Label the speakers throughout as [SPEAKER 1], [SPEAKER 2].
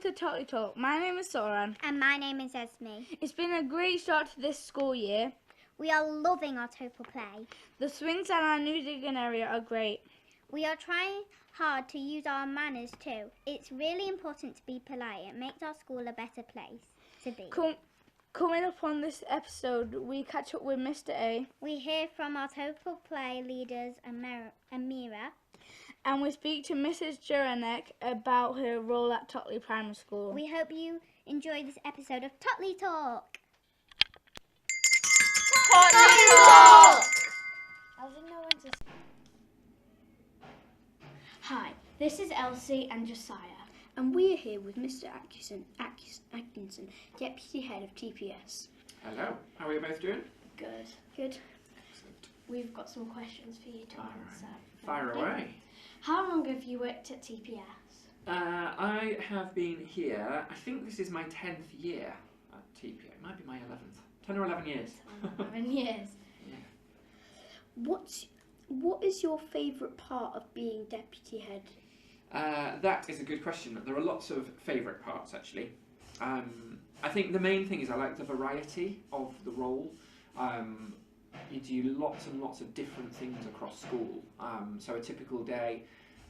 [SPEAKER 1] to Totley Talk. My name is Soran.
[SPEAKER 2] And my name is Esme.
[SPEAKER 1] It's been a great start to this school year.
[SPEAKER 2] We are loving our Total Play.
[SPEAKER 1] The swings and our new digging area are great.
[SPEAKER 2] We are trying hard to use our manners too. It's really important to be polite. It makes our school a better place to be.
[SPEAKER 1] Coming up on this episode, we catch up with Mr. A.
[SPEAKER 2] We hear from our Total Play leaders, Amira.
[SPEAKER 1] And we speak to Mrs. Juranek about her role at Totley Primary School.
[SPEAKER 2] We hope you enjoy this episode of Totley Talk.
[SPEAKER 1] Totley Talk!
[SPEAKER 3] Hi, this is Elsie and Josiah.
[SPEAKER 4] And we are here with Mr. Atkinson, Deputy Head of TPS.
[SPEAKER 5] Hello, how are you both doing?
[SPEAKER 3] Good.
[SPEAKER 4] Good.
[SPEAKER 5] Excellent.
[SPEAKER 3] We've got some questions for you to answer.
[SPEAKER 5] Fire away.
[SPEAKER 3] How long have you worked at TPS?
[SPEAKER 5] I have been here, I think this is my 10th year at TPS. It might be my 11th. 10 or 11 years.
[SPEAKER 3] 11 years.
[SPEAKER 5] Yeah.
[SPEAKER 4] What is your favourite part of being Deputy Head?
[SPEAKER 5] That is a good question. There are lots of favourite parts actually. I think the main thing is I like the variety of the role. You do lots and lots of different things across school. So a typical day,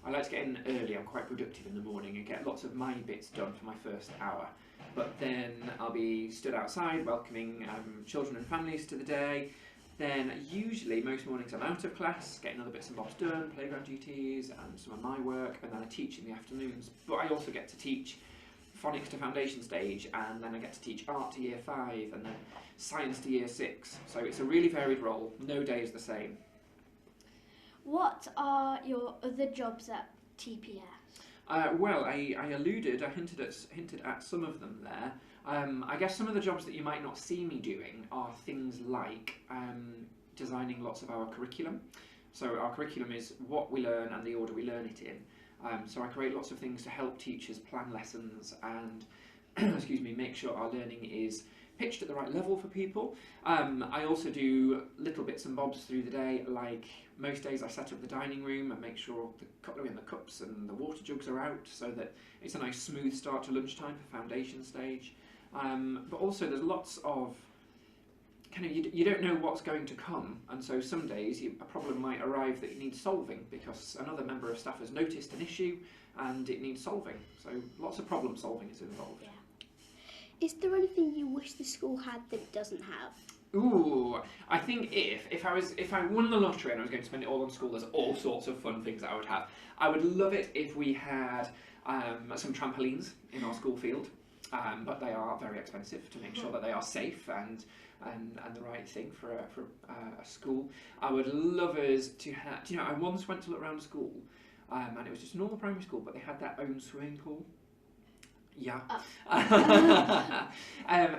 [SPEAKER 5] I like to get in early. I'm quite productive in the morning and get lots of my bits done for my first hour. But then I'll be stood outside welcoming children and families to the day. Then usually most mornings I'm out of class, getting other bits and bobs done, playground duties and some of my work, and then I teach in the afternoons. But I also get to teach phonics to foundation stage, and then I get to teach art to year 5 and then science to year 6. So it's a really varied role, no day is the same.
[SPEAKER 3] What are your other jobs at TPS?
[SPEAKER 5] Well, I hinted at some of them there. I guess some of the jobs that you might not see me doing are things like designing lots of our curriculum. So our curriculum is what we learn and the order we learn it in. So I create lots of things to help teachers plan lessons and excuse me, make sure our learning is pitched at the right level for people. I also do little bits and bobs through the day, like most days I set up the dining room and make sure the cutlery and the cups and the water jugs are out so that it's a nice smooth start to lunchtime for foundation stage. But also there's lots of you don't know what's going to come, and so some days a problem might arrive that you need solving because another member of staff has noticed an issue and it needs solving. So lots of problem solving is involved.
[SPEAKER 3] Yeah.
[SPEAKER 4] Is there anything you wish the school had that it doesn't have?
[SPEAKER 5] Ooh, I think if I won the lottery and I was going to spend it all on school, there's all sorts of fun things that I would have. I would love it if we had some trampolines in our school field, but they are very expensive to make sure that they are safe and the right thing for a school. I would love us to have. Do you know, I once went to look around school, and it was just a normal primary school, but they had their own swimming pool. Yeah. Oh.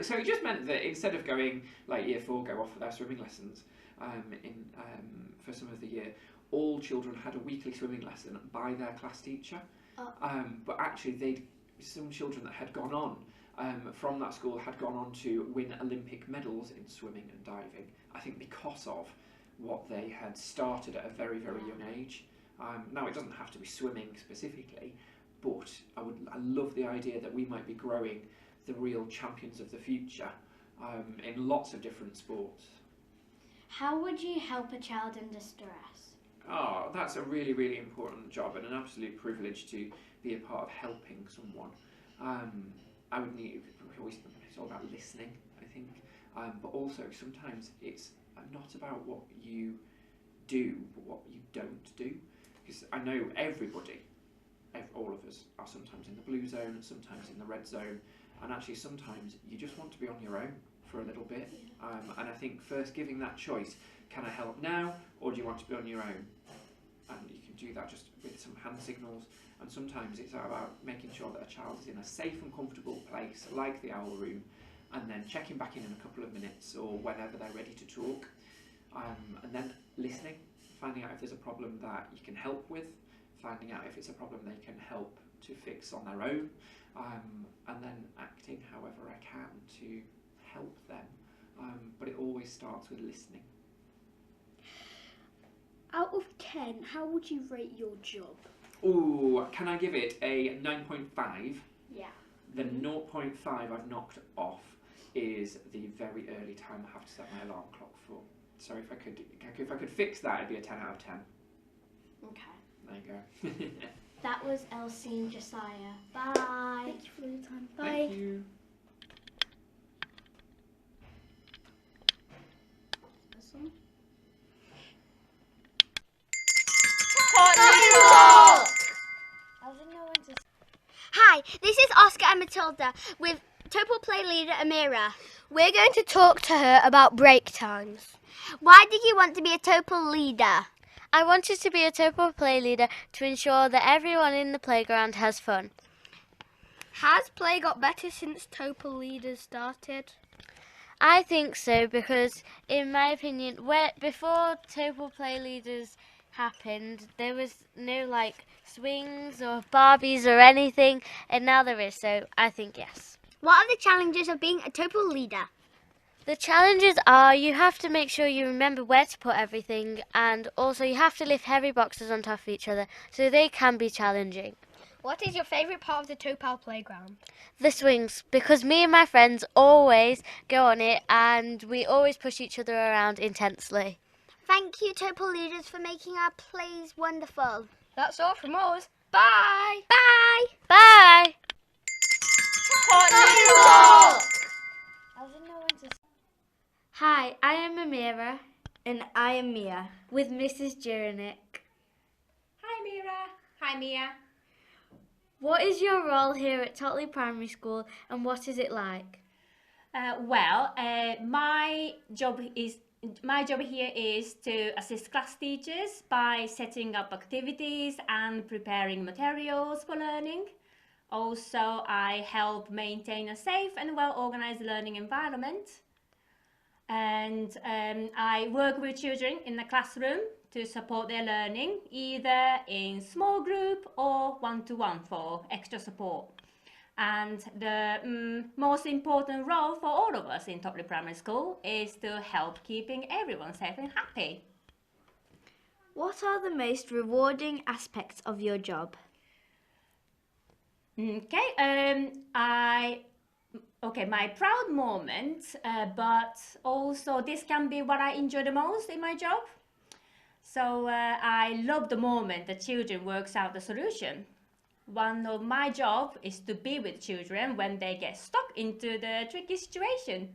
[SPEAKER 5] So it just meant that instead of going like year 4 go off for their swimming lessons for some of the year, all children had a weekly swimming lesson by their class teacher.
[SPEAKER 3] Oh.
[SPEAKER 5] But actually some children that had gone on from that school had gone on to win Olympic medals in swimming and diving, I think because of what they had started at a very, very young age. Now it doesn't have to be swimming specifically, but I love the idea that we might be growing the real champions of the future in lots of different sports.
[SPEAKER 3] How would you help a child in distress?
[SPEAKER 5] Oh, that's a really, really important job and an absolute privilege to be a part of helping someone. It's all about listening, I think, but also sometimes it's not about what you do, but what you don't do. Because I know all of us are sometimes in the blue zone, sometimes in the red zone, and actually sometimes you just want to be on your own for a little bit. And I think first giving that choice, can I help now or do you want to be on your own? And you can do that just with some hand signals, and sometimes it's about making sure that a child is in a safe and comfortable place like the owl room, and then checking back in a couple of minutes or whenever they're ready to talk, and then listening, finding out if there's a problem that you can help with, finding out if it's a problem they can help to fix on their own, and then acting however I can to help them. But it always starts with listening.
[SPEAKER 4] Out of 10, how would you rate your job?
[SPEAKER 5] Ooh, can I give it a 9.5?
[SPEAKER 3] Yeah.
[SPEAKER 5] The 0.5 I've knocked off is the very early time I have to set my alarm clock for. So if I could fix that, it'd be a 10 out of 10.
[SPEAKER 3] Okay.
[SPEAKER 5] There you go.
[SPEAKER 3] That was Elsie and Josiah. Bye.
[SPEAKER 4] Thank you for your time. Bye.
[SPEAKER 5] Thank you.
[SPEAKER 2] Hi, this is Oscar and Matilda with Total Play leader Amira.
[SPEAKER 6] We're going to talk to her about break times.
[SPEAKER 2] Why did you want to be a Total leader?
[SPEAKER 6] I wanted to be a Total Play leader to ensure that everyone in the playground has fun.
[SPEAKER 1] Has play got better since Total leaders started?
[SPEAKER 6] I think so because, in my opinion, before Total Play leaders happened, there was no swings or Barbies or anything, and now there is, so I think yes.
[SPEAKER 2] What are the challenges of being a Total leader?
[SPEAKER 6] The challenges are you have to make sure you remember where to put everything, and also you have to lift heavy boxes on top of each other, so they can be challenging.
[SPEAKER 1] What is your favourite part of the Topal playground?
[SPEAKER 6] The swings, because me and my friends always go on it and we always push each other around intensely.
[SPEAKER 2] Thank you, Total leaders, for making our plays wonderful.
[SPEAKER 1] That's all from us. Bye!
[SPEAKER 2] Bye!
[SPEAKER 6] Bye! Hi, I am Amira.
[SPEAKER 1] And I am Mia.
[SPEAKER 6] With Mrs. Juranek.
[SPEAKER 7] Hi Mira. Hi Mia.
[SPEAKER 6] What is your role here at Totley Primary School and what is it like?
[SPEAKER 7] My job here is to assist class teachers by setting up activities and preparing materials for learning. Also, I help maintain a safe and well-organized learning environment. And I work with children in the classroom to support their learning, either in small group or one-to-one for extra support. And the most important role for all of us in Totley Primary School is to help keeping everyone safe and happy.
[SPEAKER 1] What are the most rewarding aspects of your job?
[SPEAKER 7] My proud moment, but also this can be what I enjoy the most in my job. So I love the moment the children works out the solution. One of my job is to be with children when they get stuck into the tricky situation.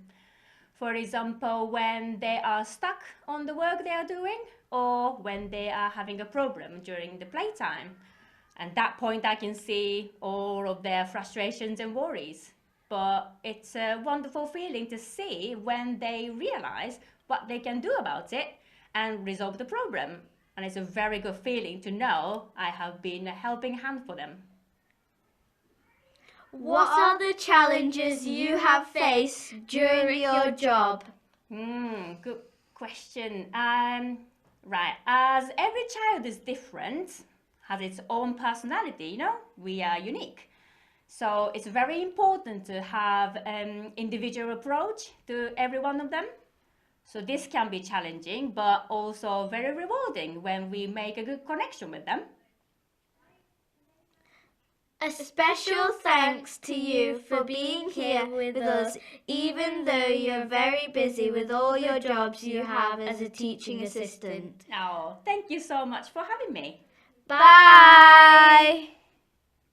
[SPEAKER 7] For example, when they are stuck on the work they are doing or when they are having a problem during the playtime. At that point I can see all of their frustrations and worries. But it's a wonderful feeling to see when they realize what they can do about it and resolve the problem. And it's a very good feeling to know I have been a helping hand for them.
[SPEAKER 1] What are the challenges you have faced during your job?
[SPEAKER 7] Good question. Right, as every child is different, has its own personality, we are unique. So it's very important to have an individual approach to every one of them. So this can be challenging, but also very rewarding when we make a good connection with them.
[SPEAKER 1] A special thanks to you for being here with us, even though you're very busy with all your jobs you have as a teaching assistant.
[SPEAKER 7] Oh, thank you so much for having me.
[SPEAKER 1] Bye!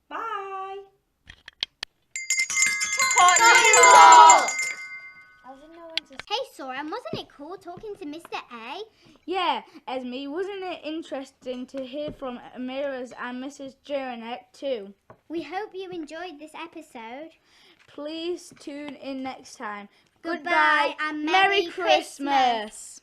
[SPEAKER 7] Bye!
[SPEAKER 2] Hey Soren, wasn't it cool talking to Mr. A?
[SPEAKER 1] Yeah, Esme, wasn't it interesting to hear from Amira's and Mrs. Juranek too?
[SPEAKER 2] We hope you enjoyed this episode.
[SPEAKER 1] Please tune in next time.
[SPEAKER 2] Goodbye and Merry Christmas.